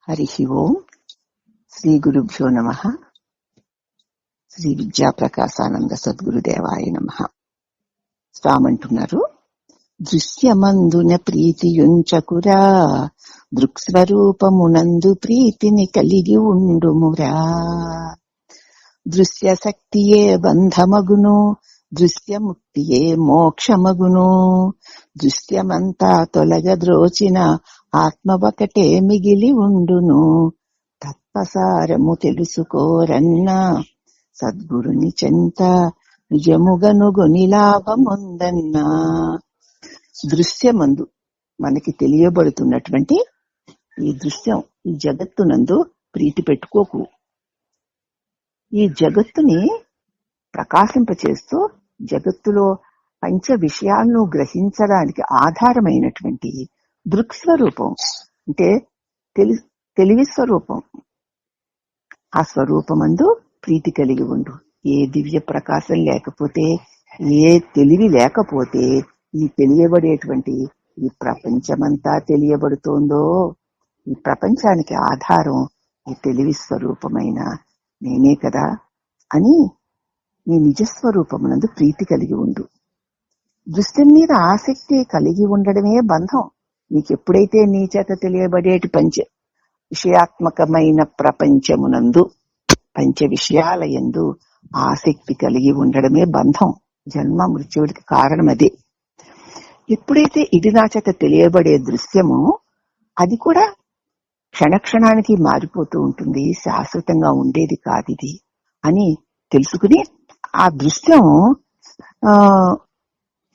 హరి ఓం. శ్రీ గురుభ్యో నమః. శ్రీ విద్యాప్రకాశానంద సద్గురుదేవాయ నమః. స్వామంటున్నారు, దృశ్యమందున ప్రీతియుంచకురా, దృక్స్వరూపమునందు ప్రీతిని కలిగి ఉండుమురా. దృశ్య శక్తియే బంధమగును, దృశ్యముక్తియే మోక్షమగును. దృశ్యమంతా తొలగద్రోచిన ఆత్మ ఒకటే మిగిలి ఉండును. తత్వసారము తెలుసుకోరన్నా, సద్గురుని చెంత నిజముగనుగొని లాభముందన్నా. దృశ్యమందు మనకి తెలియబడుతున్నటువంటి ఈ దృశ్యం, ఈ జగత్తునందు ప్రీతి పెట్టుకోకు. ఈ జగత్తుని ప్రకాశింపచేస్తూ జగత్తులో పంచ విషయాలను గ్రహించడానికి ఆధారమైనటువంటి దృక్స్వరూపం అంటే తెలివి స్వరూపం, ఆ స్వరూపమందు ప్రీతి కలిగి ఉండు. ఏ దివ్య ప్రకాశం లేకపోతే, ఏ తెలివి లేకపోతే ఈ తెలియబడేటువంటి ఈ ప్రపంచమంతా తెలియబడుతోందో, ఈ ప్రపంచానికి ఆధారం ఈ తెలివి స్వరూపమైన నేనే కదా అని నీ నిజస్వరూపమునందు ప్రీతి కలిగి ఉండు. దృశ్యం మీద ఆసక్తి కలిగి ఉండడమే బంధం. నీకెప్పుడైతే నీ చేత తెలియబడేటి పంచ విషయాత్మకమైన ప్రపంచమునందు, పంచ విషయాల యందు ఆసక్తి కలిగి ఉండడమే బంధం. జన్మ మృత్యువుడికి కారణం అదే. ఎప్పుడైతే ఇది నా చేత తెలియబడే దృశ్యము, అది కూడా క్షణక్షణానికి మారిపోతూ ఉంటుంది, శాశ్వతంగా ఉండేది కాదు ఇది అని తెలుసుకుని, ఆ దృశ్యం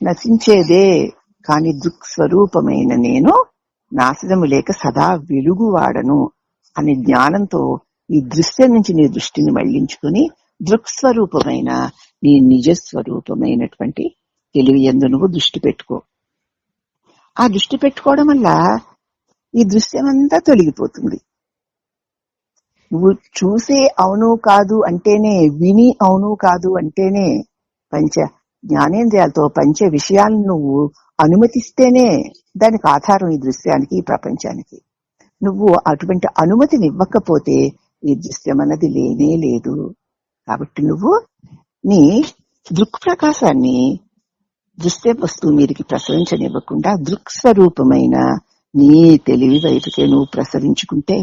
నశించేదే కాని దృక్స్వరూపమైన నేను నాశనము లేక సదా వెలుగువాడను అనే జ్ఞానంతో ఈ దృశ్యం నుంచి నీ దృష్టిని మళ్లించుకుని దృక్స్వరూపమైన నీ నిజస్వరూపమైనటువంటి తెలివి యందు నువ్వు దృష్టి పెట్టుకో. ఆ దృష్టి పెట్టుకోవడం వల్ల ఈ దృశ్యమంతా తొలగిపోతుంది. నువ్వు చూసే అవును కాదు అంటేనే, విని అవును కాదు అంటేనే, పంచ జ్ఞానేంద్రియాలతో పంచ విషయాలను నువ్వు అనుమతిస్తేనే దానికి ఆధారం ఈ దృశ్యానికి, ఈ ప్రపంచానికి. నువ్వు అటువంటి అనుమతిని ఇవ్వకపోతే ఈ దృశ్యం అన్నది లేనే లేదు. కాబట్టి నువ్వు నీ దృక్ప్రకాశాన్ని దృశ్య వస్తువు మీదకి ప్రసరించనివ్వకుండా దృక్స్వరూపమైన నీ తెలివి వైపుకే నువ్వు ప్రసరించుకుంటే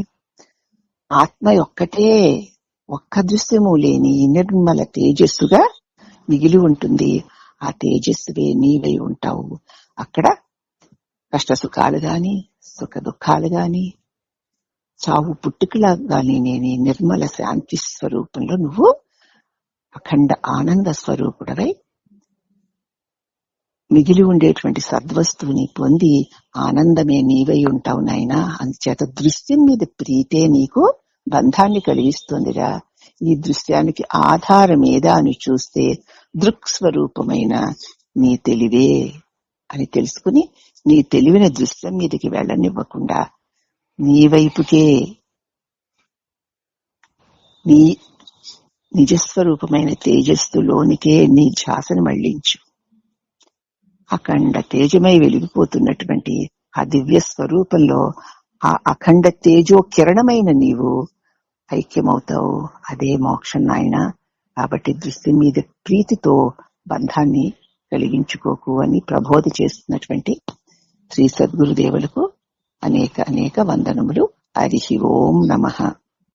ఆత్మ ఒక్కటే, ఒక్క దృశ్యము లేని నిర్మల తేజస్సుగా మిగిలి ఉంటుంది. ఆ తేజస్సువే నీవై ఉంటావు. అక్కడ కష్ట సుఖాలు గాని, సుఖ దుఃఖాలు గాని, చావు పుట్టుకలా గాని నేనే నిర్మల శాంతి స్వరూపంలో నువ్వు అఖండ ఆనంద స్వరూపుడవై మిగిలి ఉండేటువంటి సద్వస్తువుని పొంది ఆనందమే నీవై ఉంటావు నాయనా. అందుచేత దృశ్యం మీద ప్రీతే నీకు బంధాన్ని కలిగిస్తుందిరా. ఈ దృశ్యానికి ఆధారం ఏదా అని చూస్తే దృక్స్వరూపమైన నీ తెలివే అని తెలుసుకుని, నీ తెలివిని దృశ్యం మీదకి వెళ్ళనివ్వకుండా నీ వైపుకే, నీ నిజస్వరూపమైన తేజస్సులోనికే నీ ధ్యాసను మళ్లించు. అఖండ తేజమై వెలిగిపోతున్నటువంటి ఆ దివ్య స్వరూపంలో ఆ అఖండ తేజో కిరణమైన నీవు ఐక్యమవుతావు. అదే మోక్షం నాయన. కాబట్టి దృష్టి మీద ప్రీతితో బంధాన్ని కలిగించుకోకు అని ప్రబోధ చేస్తున్నటువంటి శ్రీ సద్గురుదేవులకు అనేక అనేక వందనములు. హరి ఓం నమః.